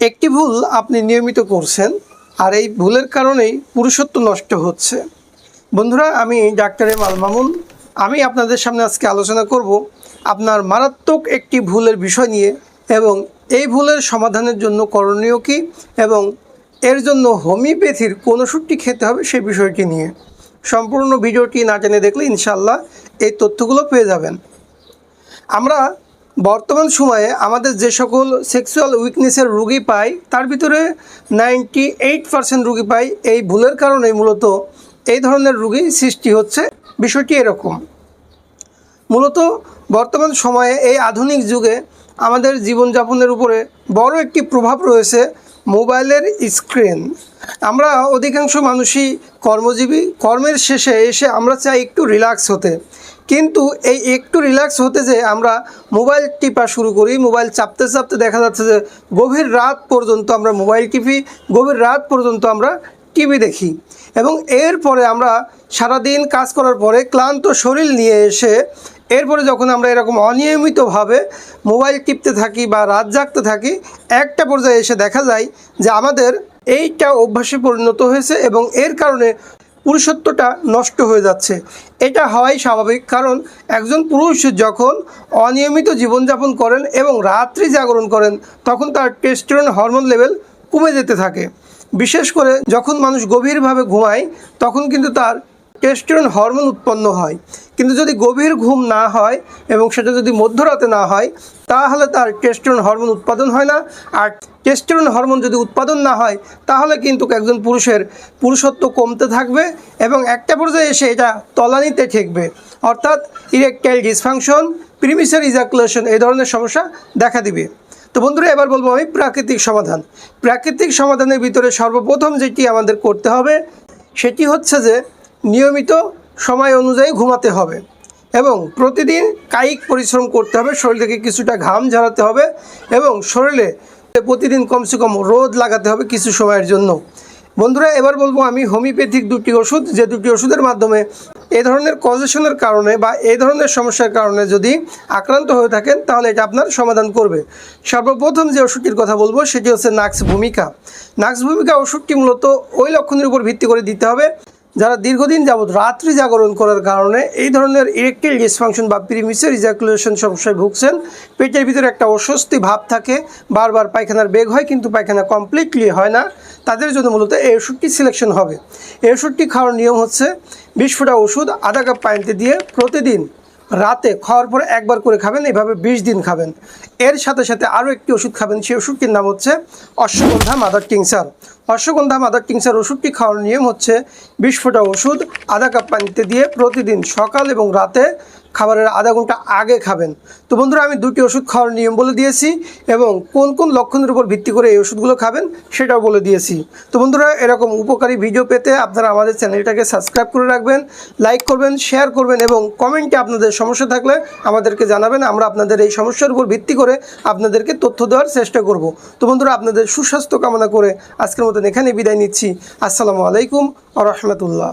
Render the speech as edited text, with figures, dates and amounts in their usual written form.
একটি ভুল আপনি নিয়মিত করছেন আর এই ভুলের কারণেই পুরুষত্ব নষ্ট হচ্ছে। বন্ধুরা, আমি ডাক্তার এম আল মামুন। আমি আপনাদের সামনে আজকে আলোচনা করব আপনার মারাত্মক একটি ভুলের বিষয় নিয়ে এবং এই ভুলের সমাধানের জন্য করণীয় কী এবং এর জন্য হোমিওপ্যাথির কোন ওষুধটি খেতে হবে সেই বিষয়টি নিয়ে। সম্পূর্ণ ভিডিওটি না টেনে দেখলে ইনশাআল্লাহ এই তথ্যগুলো পেয়ে যাবেন। আমরা বর্তমান সময়ে আমাদের যে সকল সেক্সুয়াল উইকনেসের রোগী পাই তার ভিতরে 98% রোগী পাই এই ভুলের কারণেই মূলত এই ধরনের রোগী সৃষ্টি হচ্ছে। বিষয়টি এরকম, মূলত বর্তমান সময়ে এই আধুনিক যুগে আমাদের জীবনযাপনের উপরে বড় একটি প্রভাব রয়েছে মোবাইলের স্ক্রিন। আমরা অধিকাংশ মানুষই কর্মজীবী, কর্মের শেষে এসে আমরা চাই একটু রিল্যাক্স হতে, কিন্তু এই একটু রিল্যাক্স হতে যে আমরা মোবাইল টিপা শুরু করি। মোবাইল চাপতে চাপতে দেখা যাচ্ছে যে গভীর রাত পর্যন্ত আমরা মোবাইল টিপি, গভীর রাত পর্যন্ত আমরা টিভি দেখি এবং এরপরে আমরা সারাদিন কাজ করার পরে ক্লান্ত শরীর নিয়ে এসে এরপরে যখন আমরা এরকম অনিয়মিতভাবে মোবাইল টিপতে থাকি বা রাত জাগতে থাকি, একটা পর্যায়ে এসে দেখা যায় যে আমাদের এইটা অভ্যাসে পরিণত হয়েছে এবং এর কারণে পুরুষত্বটা নষ্ট হয়ে যাচ্ছে। এটা হওয়াই স্বাভাবিক, কারণ একজন পুরুষ যখন অনিয়মিত জীবনযাপন করেন এবং রাত্রি জাগরণ করেন তখন তার টেস্টোস্টেরন হরমোন লেভেল কমে যেতে থাকে। বিশেষ করে যখন মানুষ গভীরভাবে ঘুমায় তখন কিন্তু তার টেস্টোস্টেরন হরমোন উৎপন্ন হয়, কিন্তু যদি গভীর ঘুম না হয় এবং সেটা যদি মধ্যরাতে না হয় তাহলে তার টেস্টোস্টেরন হরমোন উৎপাদন হয় না। আর টেস্টোস্টেরন হরমোন যদি উৎপাদন না হয় তাহলে কিন্তু একজন পুরুষের পুরুষত্ব কমতে থাকবে এবং একটা পর্যায়ে এসে এটা তলানিতে ঠেকবে, অর্থাৎ ইরেকটাইল ডিসফাংশন, প্রিমেচার ইজাকুলেশন এই ধরনের সমস্যা দেখা দিবে। তো বন্ধুরা, এবার বলবো আমি প্রাকৃতিক সমাধান। প্রাকৃতিক সমাধানের ভিতরে সর্বপ্রথম যেটি আমাদের করতে হবে সেটি হচ্ছে যে নিয়মিত সময় অনুযায়ী ঘুমাতে হবে এবং প্রতিদিন কায়িক পরিশ্রম করতে হবে, শরীর থেকে কিছুটা ঘাম ঝরাতে হবে এবং শরীরে প্রতিদিন কমসে কম রোদ লাগাতে হবে কিছু সময়ের জন্য। বন্ধুরা, এবার বলবো আমি হোমিওপ্যাথিক দুটি ওষুধ, যে দুটি ওষুধের মাধ্যমে এই ধরনের কজেশনের কারণে বা এই ধরনের সমস্যার কারণে যদি আক্রান্ত হয়ে থাকেন তাহলে এটা আপনার সমাধান করবে। সর্বপ্রথম যে ওষুধটির কথা বলবো সেটি হচ্ছে নাক্স ভূমিকা। নাক্স ভূমিকা ওষুধটি মূলত ওই লক্ষণের উপর ভিত্তি করে দিতে হবে যারা দীর্ঘদিন যাবৎ রাত্রি জাগরণ করার কারণে এই ধরনের ইরেকটাইল ডিসফাংশন বা প্রিমেচার ইজাকুলেশন সমস্যায় ভুগছেন। পেটের ভিতরে একটা অস্বস্তি ভাব থাকে, বারবার পায়খানার বেগ হয় কিন্তু পায়খানা কমপ্লিটলি হয় না, তাদের জন্য মূলত এই ওষুধটি সিলেকশন হবে। এই ওষুধটি খাওয়ার নিয়ম হচ্ছে 20 ফোঁটা ওষুধ আধা কাপ পানিতে দিয়ে প্রতিদিন রাতে খাওয়ার পরে একবার করে খাবেন, এভাবে 20 দিন খাবেন। এর সাথে সাথে আরও একটি ওষুধ খাবেন, সেই ওষুধটির নাম হচ্ছে ashwagandha mother tincture. Ashwagandha mother tincture ওষুধটি খাওয়ার নিয়ম হচ্ছে 20 ফোঁটা ওষুধ আধা কাপ পানিতে দিয়ে প্রতিদিন সকাল এবং রাতে খাবারের আধা ঘন্টা আগে খাবেন। তো বন্ধুরা, আমি দুটি ওষুধ খাওয়ার নিয়ম বলে দিয়েছি এবং কোন কোন লক্ষণের উপর ভিত্তি করে এই ওষুধগুলো খাবেন সেটাও বলে দিয়েছি। তো বন্ধুরা, এরকম উপকারী ভিডিও পেতে আপনারা আমাদের চ্যানেলটাকে সাবস্ক্রাইব করে রাখবেন, লাইক করবেন, শেয়ার করবেন এবং কমেন্টে আপনাদের সমস্যা থাকলে আমাদেরকে জানাবেন। আমরা আপনাদের এই সমস্যার উপর ভিত্তি করে আপনাদেরকে তথ্য দেওয়ার চেষ্টা করব। তো বন্ধুরা, আপনাদের সুস্বাস্থ্য কামনা করে আজকের মতন এখানে বিদায় নিচ্ছি। আসসালামু আলাইকুম ওয়া রাহমাতুল্লাহ।